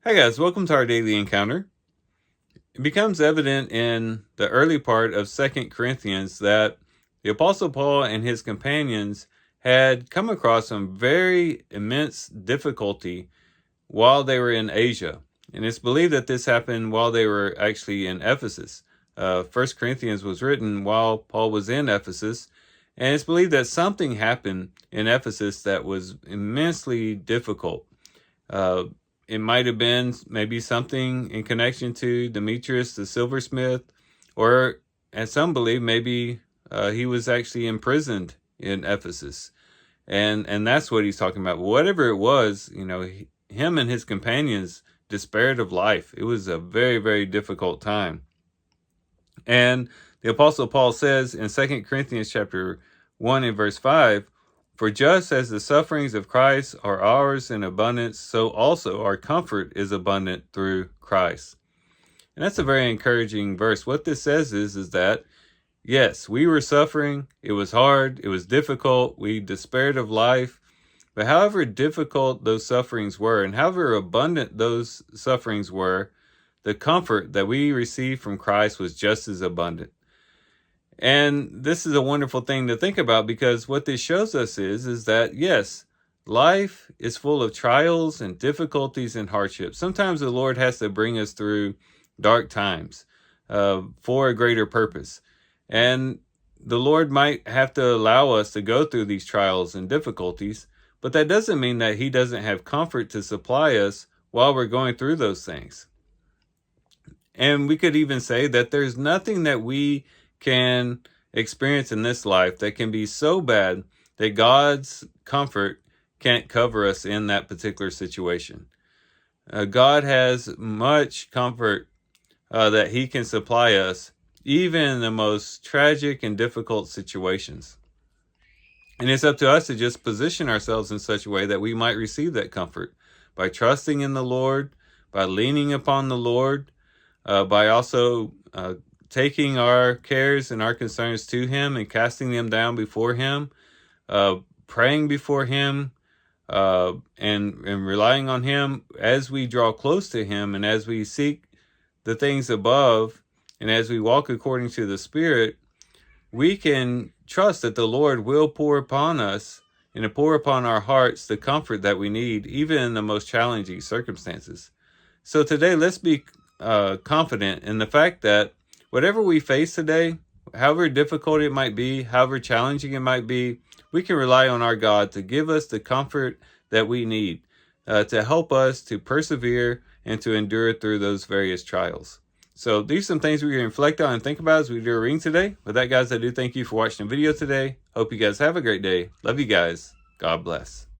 Hey guys, welcome to our daily encounter. It becomes evident in the early part of 2 Corinthians that the Apostle Paul and his companions had come across some very immense difficulty while they were in Asia. And it's believed that this happened while they were actually in Ephesus. 1 Corinthians was written while Paul was in Ephesus. And it's believed that something happened in Ephesus that was immensely difficult. Uh, it might have been maybe something in connection to Demetrius the silversmith, or as some believe, maybe he was actually imprisoned in Ephesus, and that's what he's talking about. Whatever it was, him and his companions despaired of life. It was a very, very difficult time, and the Apostle Paul says in 2 Corinthians chapter 1 and verse 5. For just as the sufferings of Christ are ours in abundance, so also our comfort is abundant through Christ. And that's a very encouraging verse. What this says is that, yes, we were suffering. It was hard. It was difficult. We despaired of life. But however difficult those sufferings were, and however abundant those sufferings were, the comfort that we received from Christ was just as abundant. And this is a wonderful thing to think about, because what this shows us is that, yes, life is full of trials and difficulties and hardships. Sometimes the Lord has to bring us through dark times for a greater purpose. And the Lord might have to allow us to go through these trials and difficulties, but that doesn't mean that He doesn't have comfort to supply us while we're going through those things. And we could even say that there's nothing that we can experience in this life that can be so bad that God's comfort can't cover us in that particular situation. God has much comfort that He can supply us, even in the most tragic and difficult situations. And it's up to us to just position ourselves in such a way that we might receive that comfort by trusting in the Lord, by leaning upon the Lord, by also taking our cares and our concerns to Him and casting them down before Him, praying before Him, and relying on Him as we draw close to Him, and as we seek the things above, and as we walk according to the Spirit. We can trust that the Lord will pour upon us and pour upon our hearts the comfort that we need, even in the most challenging circumstances. So today, let's be confident in the fact that whatever we face today, however difficult it might be, however challenging it might be, we can rely on our God to give us the comfort that we need to help us to persevere and to endure through those various trials. So these are some things we can reflect on and think about as we do a reading today. With that, guys, I do thank you for watching the video today. Hope you guys have a great day. Love you guys. God bless.